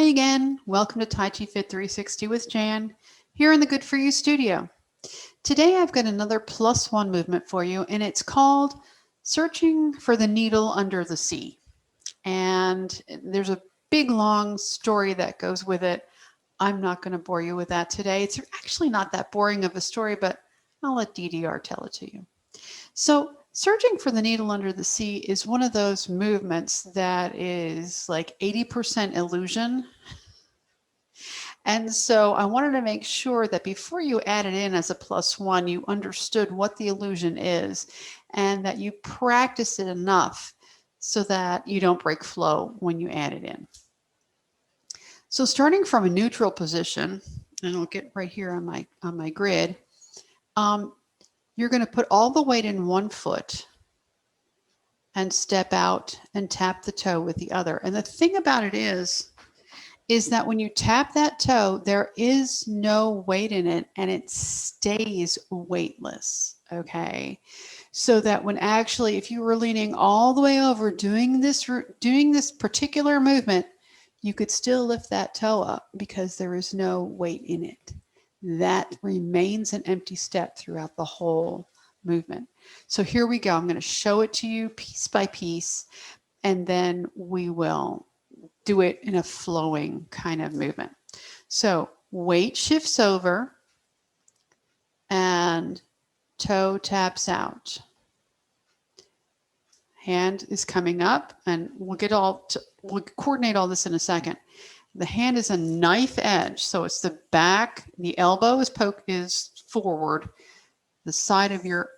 again. Welcome to Tai Chi Fit 360 with Jan here in the Good For You studio. Today I've got another +1 movement for you, and it's called Searching for the Needle Under the Sea. And there's a big long story that goes with it. I'm not going to bore you with that today. It's actually not that boring of a story, but I'll let DDR tell it to you. So searching for the needle under the sea is one of those movements that is like 80% illusion. And so I wanted to make sure that before you add it in as a +1, you understood what the illusion is and that you practice it enough so that you don't break flow when you add it in. So starting from a neutral position, and I'll get right here on my grid, you're going to put all the weight in one foot and step out and tap the toe with the other. And the thing about it is that when you tap that toe, there is no weight in it and it stays weightless, okay? So that when actually, if you were leaning all the way over doing this particular movement, you could still lift that toe up because there is no weight in it. That remains an empty step throughout the whole movement. So here we go. I'm going to show it to you piece by piece, and then we will do it in a flowing kind of movement. So weight shifts over and toe taps out. Hand is coming up, and we'll coordinate all this in a second. The hand is a knife edge, so it's the back, the elbow is forward, the side of your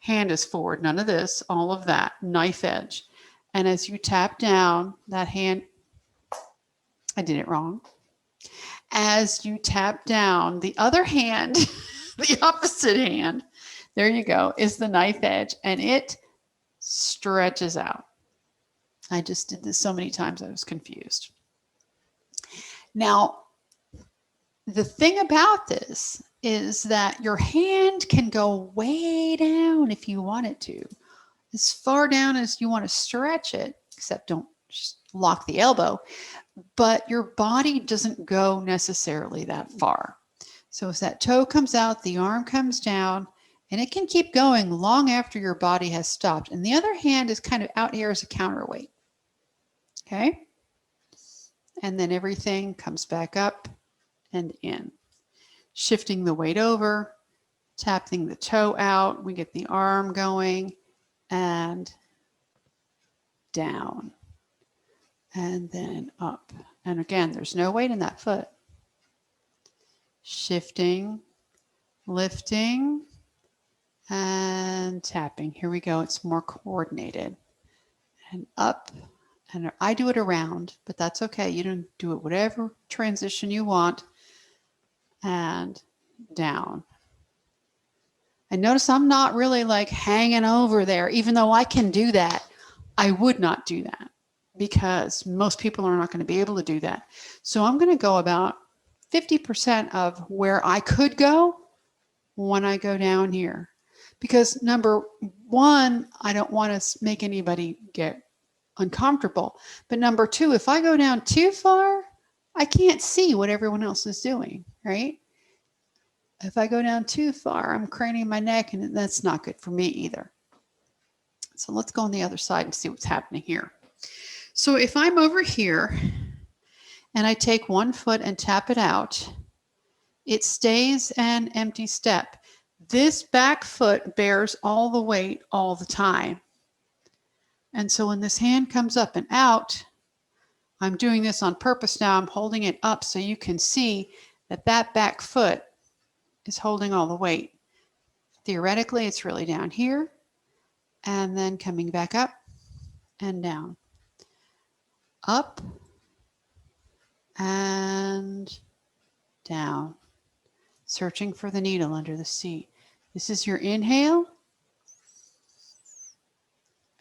hand is forward, none of this, all of that, knife edge. And as you tap down, that hand, I did it wrong. As you tap down, the other hand, the opposite hand, there you go, is the knife edge, and it stretches out. I just did this so many times I was confused. Now, the thing about this is that your hand can go way down if you want it to, as far down as you want to stretch it, except don't just lock the elbow, but your body doesn't go necessarily that far. So as that toe comes out, the arm comes down, and it can keep going long after your body has stopped. And the other hand is kind of out here as a counterweight. Okay? And then everything comes back up and in. Shifting the weight over, tapping the toe out, we get the arm going, and down, and then up. And again, there's no weight in that foot. Shifting, lifting, and tapping. Here we go. It's more coordinated. And up, and I do it around, but that's okay. You can do it whatever transition you want. And down. And notice I'm not really like hanging over there, even though I can do that. I would not do that because most people are not going to be able to do that. So I'm going to go about 50% of where I could go when I go down here. Because number one, I don't want to make anybody get uncomfortable. But number two, if I go down too far, I can't see what everyone else is doing, right? If I go down too far, I'm craning my neck, and that's not good for me either. So let's go on the other side and see what's happening here. So if I'm over here and I take one foot and tap it out, it stays an empty step. This back foot bears all the weight all the time. And so when this hand comes up and out, I'm doing this on purpose now. I'm holding it up so you can see that that back foot is holding all the weight. Theoretically, it's really down here and then coming back up and down. Up and down. Searching for the needle under the sea. This is your inhale.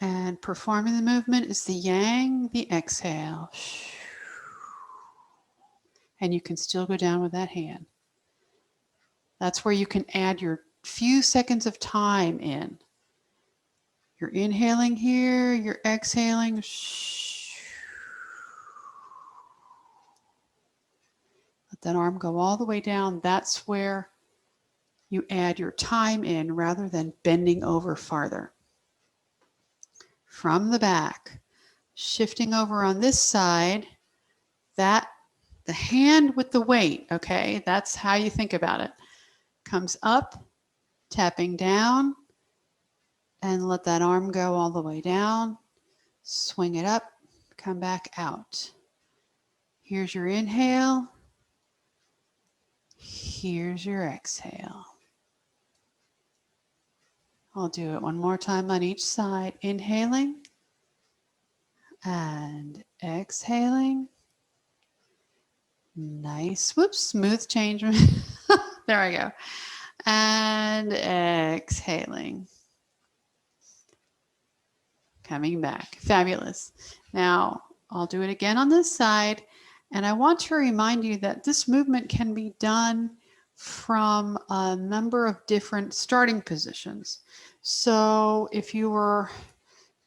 And performing the movement is the yang, the exhale. And you can still go down with that hand. That's where you can add your few seconds of time in. You're inhaling here, you're exhaling. that arm go all the way down. That's where you add your time in rather than bending over farther. From the back, shifting over on this side, that the hand with the weight, okay, that's how you think about it. Comes up, tapping down, and let that arm go all the way down. Swing it up, come back out. Here's your inhale. Here's your exhale. I'll do it one more time on each side. Inhaling and exhaling. Nice. Whoops, smooth change. There I go. And exhaling. Coming back. Fabulous. Now, I'll do it again on this side. And I want to remind you that this movement can be done from a number of different starting positions. So if you were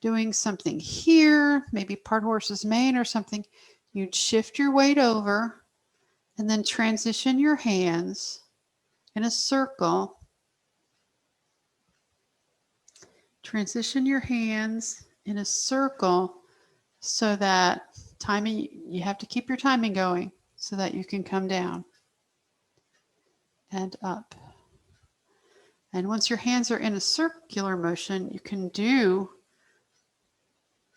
doing something here, maybe part horse's mane or something, you'd shift your weight over and then transition your hands in a circle. Transition your hands in a circle so that timing, you have to keep your timing going so that you can come down and up. And once your hands are in a circular motion, you can do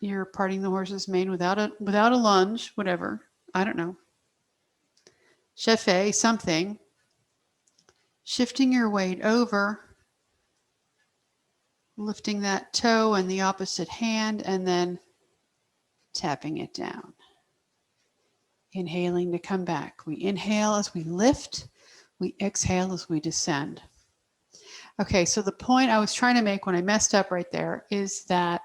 your parting the horse's mane without a lunge, whatever. I don't know. Chefé, something. Shifting your weight over, lifting that toe in the opposite hand, and then tapping it down. Inhaling to come back. We inhale as we lift. We exhale as we descend. Okay, so the point I was trying to make when I messed up right there is that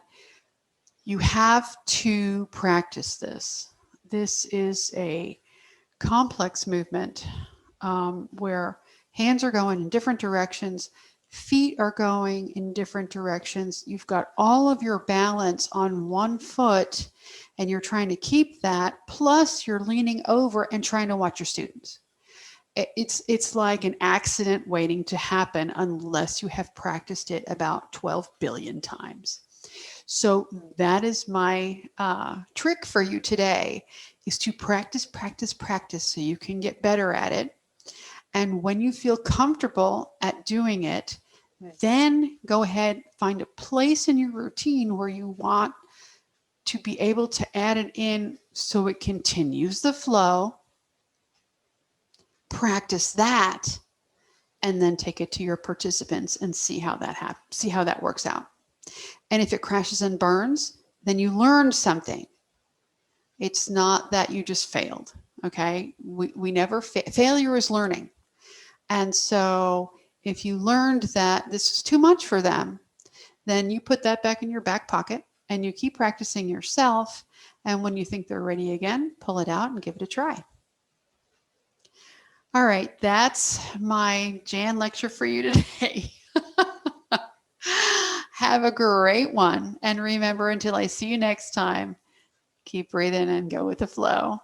you have to practice this. This is a complex movement where hands are going in different directions, feet are going in different directions. You've got all of your balance on one foot and you're trying to keep that, plus you're leaning over and trying to watch your students. It's like an accident waiting to happen unless you have practiced it about 12 billion times. So that is my trick for you today, is to practice, practice, practice so you can get better at it. And when you feel comfortable at doing it, then go ahead, find a place in your routine where you want to be able to add it in so it continues the flow. Practice that, and then take it to your participants and see how that happens, see how that works out. And if it crashes and burns, then you learned something. It's not that you just failed. Okay, we never failure is learning. And so if you learned that this is too much for them, then you put that back in your back pocket and you keep practicing yourself. And when you think they're ready again, pull it out and give it a try. All right, that's my Jan lecture for you today. Have a great one. And remember, until I see you next time, keep breathing and go with the flow.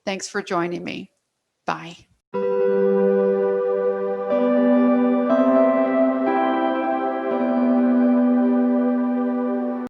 Thanks for joining me. Bye.